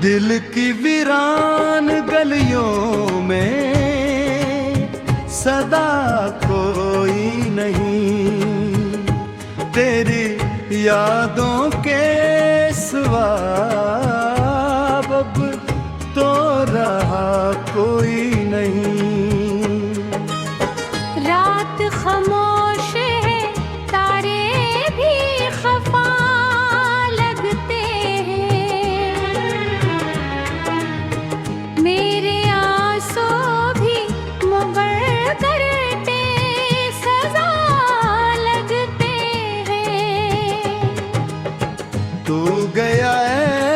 दिल की वीरान गलियों में सदा कोई नहीं, तेरी यादों के सिवा अब तो रहा कोई नहीं। रात खामोश है, तारे भी खफा लगते हैं, मेरे आंसू भी मुकर करते सजा लगते हैं। तू गया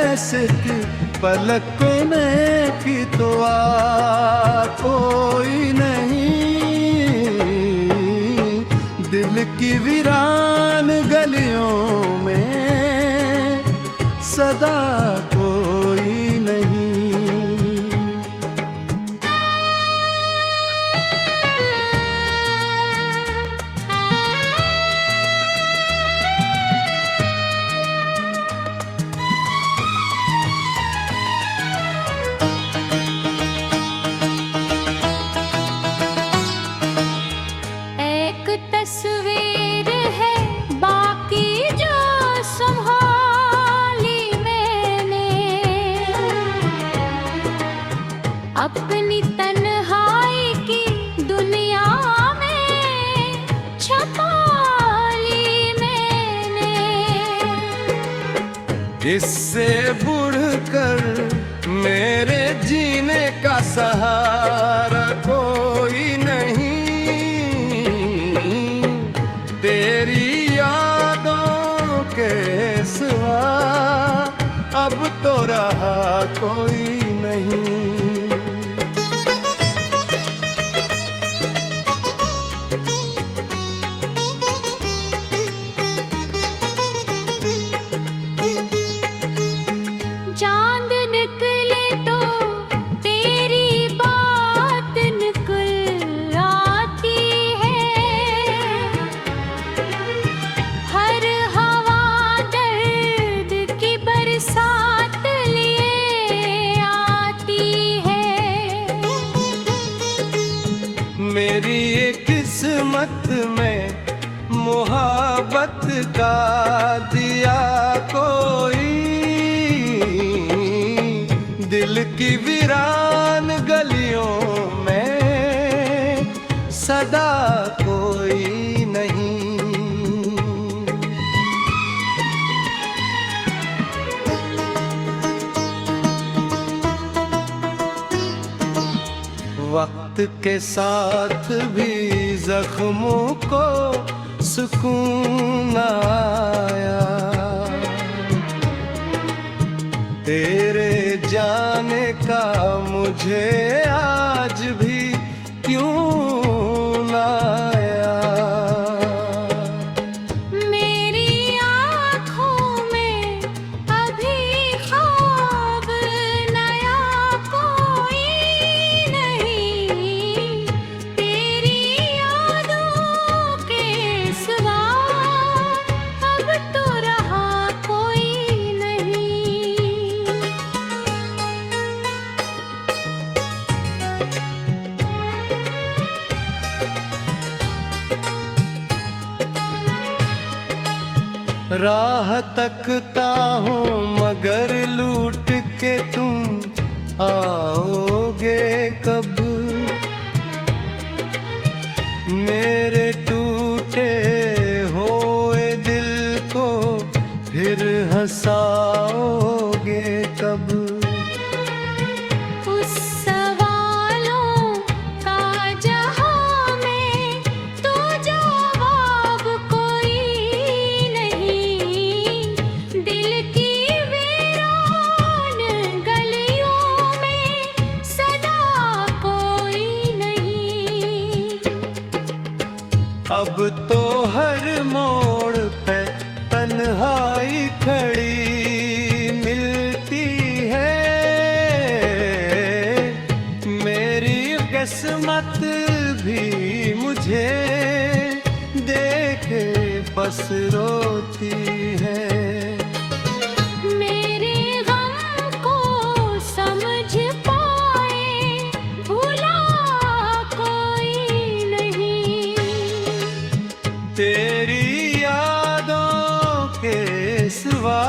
ऐसे कि पलक में की तो कोई नहीं, दिल की वीरान गलियों में सदा कोई नहीं। तस्वीर है बाकी जो संभाली मैंने, अपनी तन्हाई की दुनिया में छपा ली मैंने। इससे बढ़कर मेरे जीने का सहारा कोई नहीं, तेरी यादों के सिवा अब तो रहा कोई नहीं। चांद निकले तो तेरी बात निकल आती है, हर हवा दर्द की बरसात लिए आती है। मेरी ये किस्मत में मोहब्बत का दिया कोई, दिल की वीरान गलियों में सदा कोई नहीं। वक्त के साथ भी जख्मों को सुकून आया, तेरे जाने का मुझे आज भी क्यों ना आया। मेरी आँखों में अभी ख्वाब नया कोई नहीं, तेरी यादों के सिवा अब तो रहा कोई नहीं। राह तकता हूँ मगर लूट के तुम आओगे कब, मेरे टूटे हुए दिल को फिर हंसाओगे कब। उस सवालों का जहां में तो जवाब कोई नहीं, दिल की वीरान गलियों में सदा कोई नहीं। अब तो हर मोड़ पे तन्हाई खड़ी मिलती है, मेरी किस्मत भी मुझे देखे बस रोती है। मेरे गम को तेरी यादों के सिवा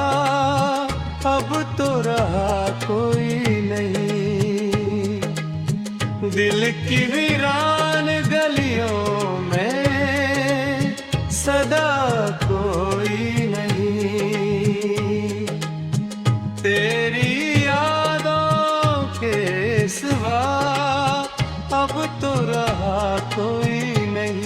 अब तो रहा कोई नहीं। दिल की वीरान गलियों में सदा कोई नहीं। तेरी यादों के सिवा अब तो रहा कोई नहीं।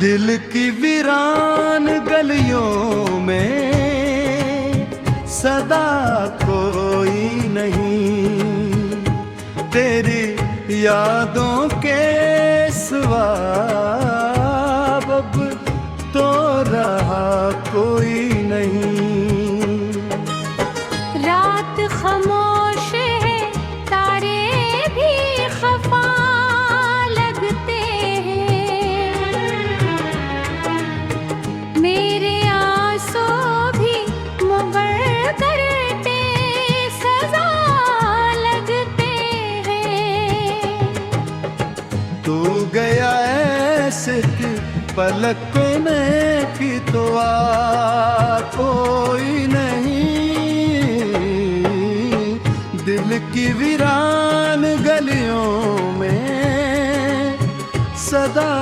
दिल की वीरान गलियों में सदा कोई नहीं। तेरी यादों के सिवा अब तो रहा कोई नहीं। रात खामोश है, तारे भी खफा लगते हैं। मेरे आंसू भी मुगर करते सजा लगते हैं। तू गया ऐसे कि पलक में कि तो कोई नहीं। दिल की वीरान गलियों में सदा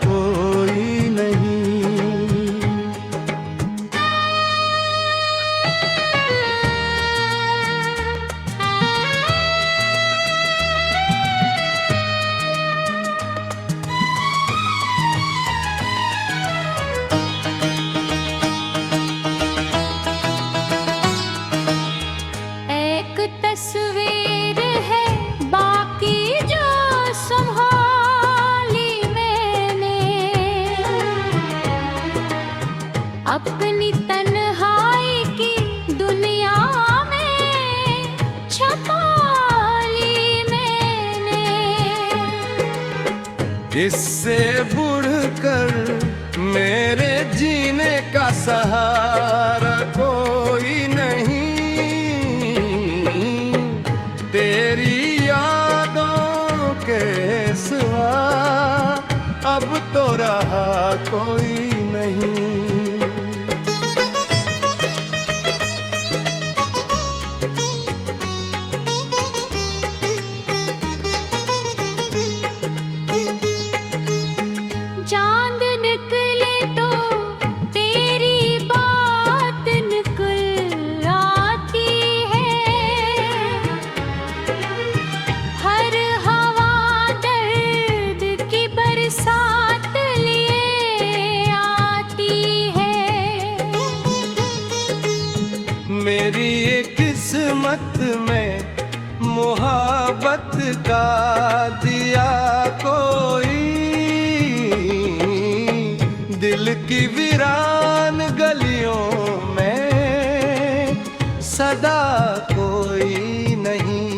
कोई नहीं। एक तस्वीर है बाकी जो संभाली मैंने। अपनी तन्हाई की दुनिया में छपा ली मैंने। इससे बढ़कर मेरे जीने का सहारा कोई नहीं। तेरी यादों के सिवा अब तो रहा कोई नहीं। चांद निकले तो तेरी बात निकल आती है। हर हवा दर्द की बरसात लिए आती है। मेरी ये किस्मत में मोहब्बत का दिया कोई। दिल की वीरान गलियों में सदा कोई नहीं।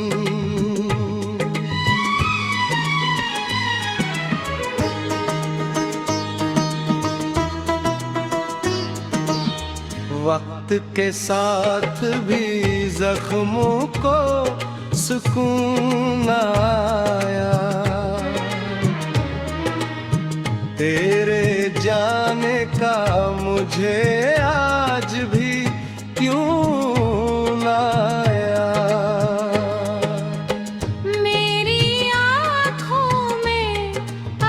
वक्त के साथ भी जख्मों को सुकून आया। तेरे जाने का मुझे आज भी क्यों ना आया। मेरी आँखों में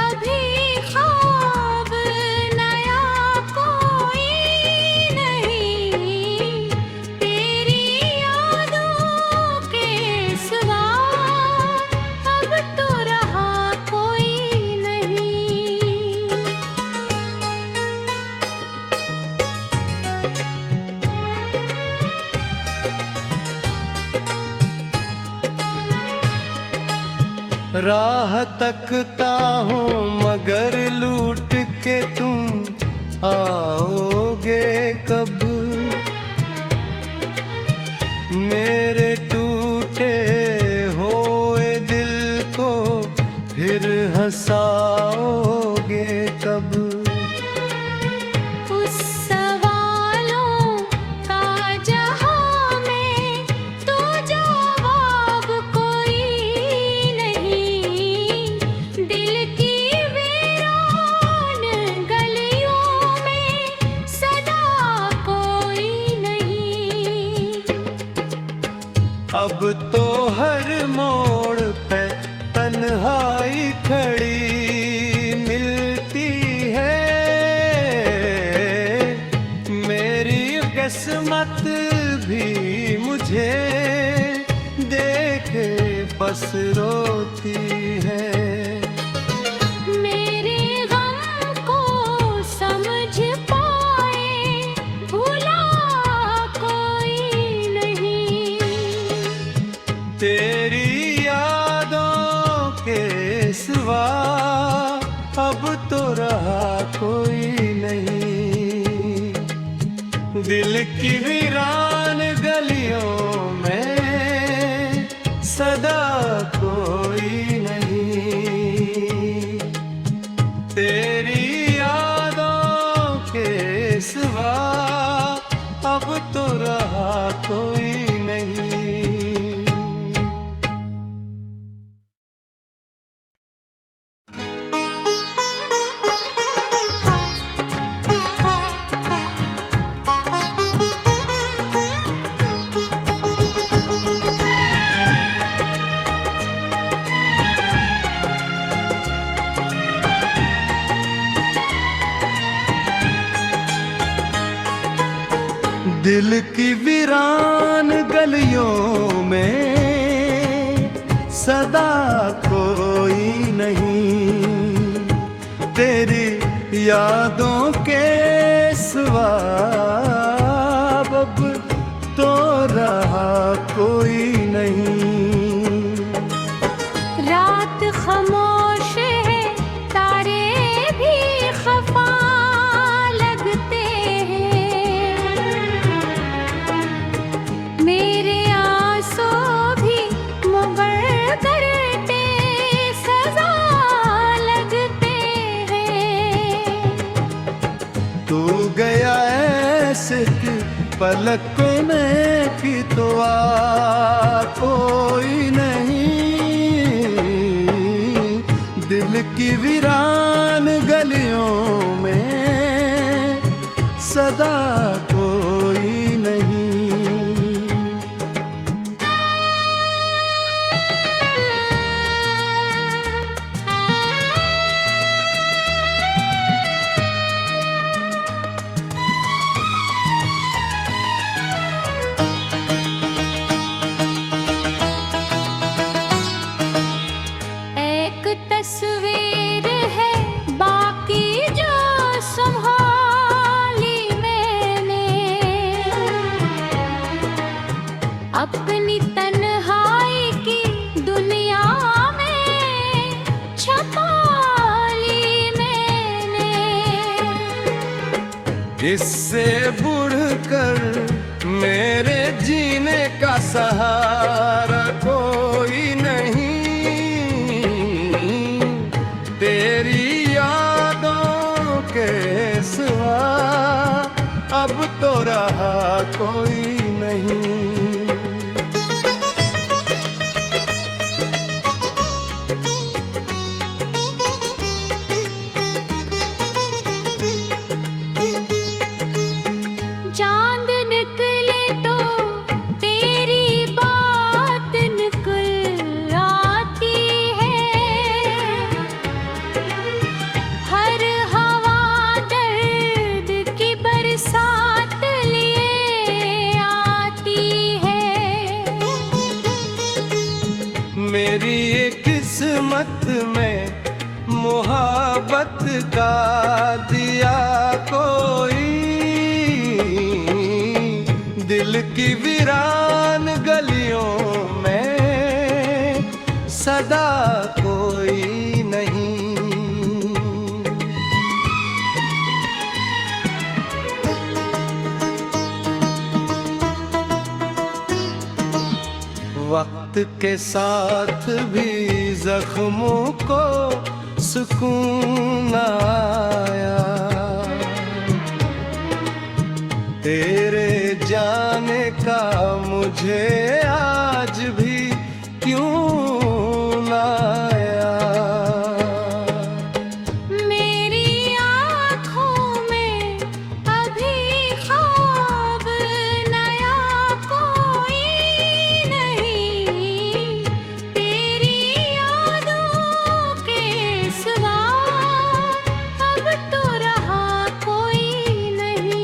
अभी ख्वाब नया कोई नहीं। तेरी यादों के सिवा अब तो रहा कोई नहीं। राह तकता हूँ मगर लूट के तुम आओगे कब। हंसाओगे कब? उस सवालों का जहां में तो जवाब कोई नहीं। दिल की वीरान गलियों में सदा कोई नहीं। अब तो हर मोड़ पे तन्हाई खड़ी मिलती है। मेरी किस्मत भी मुझे देखे बस रोती है। मेरे गम को समझ पाए भूला कोई नहीं। तेरी यादों के सिवा अब तो रहा कोई नहीं। दिल की वीरान गलियों में सदा कोई नहीं। तेरी यादों के सिवा अब तो रहा कोई नहीं। दिल की वीरान गलियों में सदा कोई नहीं। तेरी यादों के सिवा अब तो रहा कोई नहीं। रात खामोश है तारे भी खफा लगते हैं। मेरे आंसू भी मुकर करते सजा लगते हैं। तू गया ऐसे कि पलकों में की तो कोई नहीं। दिल की वीरान गलियों में सदा कोई नहीं। एक तस्वीर है बाकी जो संभाली मैंने। अपनी तन्हाई की दुनिया में छपा ली मैंने। इससे बढ़कर मेरे जीने का सहारा कोई नहीं। तेरी यादों के सिवा अब तो रहा कोई नहीं। चांद निकले तो तेरी बात निकल आती है। हर हवा दर्द की बरसात लिए आती है। मेरी ये किस्मत में मोहब्बत का दिया कोई। दिल की वीरान गलियों में सदा कोई नहीं। वक्त के साथ भी जख्मों को सुकून न आया। तेरे जाने का मुझे आज भी क्यों न आया। मेरी आँखों में अभी ख्वाब नया कोई नहीं, तेरी यादों के सिवा अब तो रहा कोई नहीं।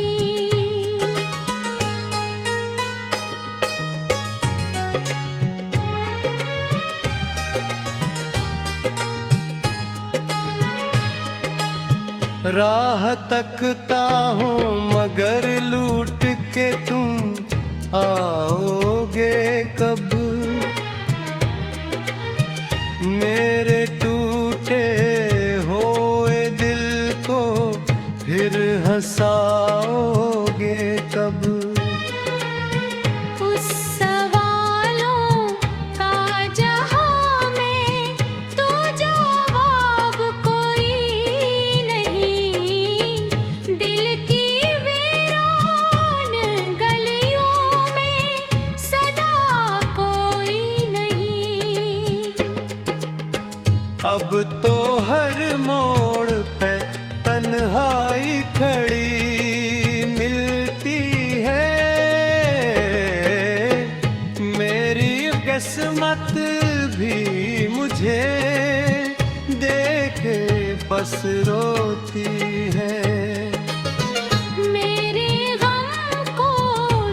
राह तकता हूँ मगर लूट के तुम आओगे कब। मेरे टूटे हुए दिल को फिर हंसाओगे कब। उस सवालों का जहां में तो जवाब कोई नहीं, दिल की वीरान गलियों में सदा कोई नहीं। अब तो हर मोड़ पे तन्हाई खड़ी मिलती है। मेरी किस्मत भी मुझे देखे बस रोती है। मेरे गम को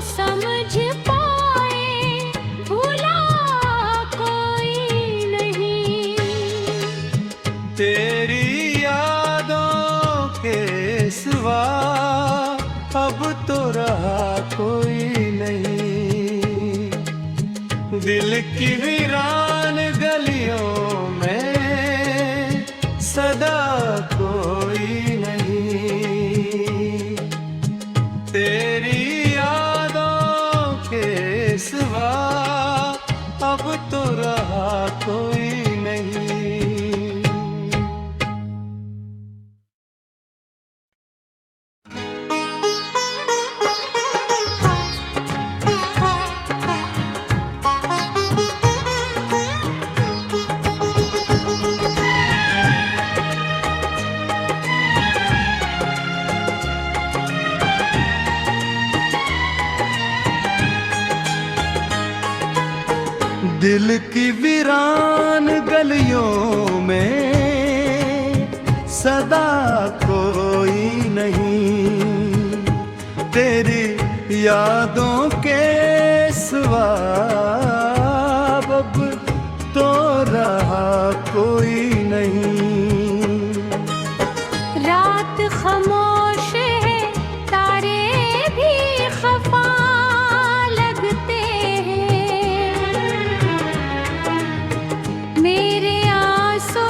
समझ पाए भूला कोई नहीं। तेरी यादों के सिवा अब तो रहा कोई नहीं। दिल की वीरान गलियों में सदा कोई नहीं। तेरी यादों के सिवा अब तो रहा कोई नहीं। दिल की वीरान गलियों में सदा कोई नहीं। तेरी यादों के सिवा अब तो रहा कोई नहीं। रात खामोश है, तारे भी खफा लगते हैं। मेरे आंसू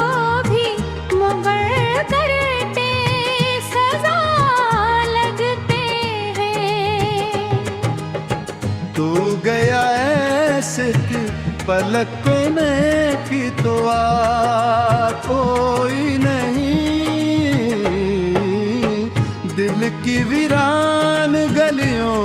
भी मुगर करते सजा लगते हैं। तू गया ऐसे कि पलक में की तो कोई नहीं। दिल की वीरान गलियों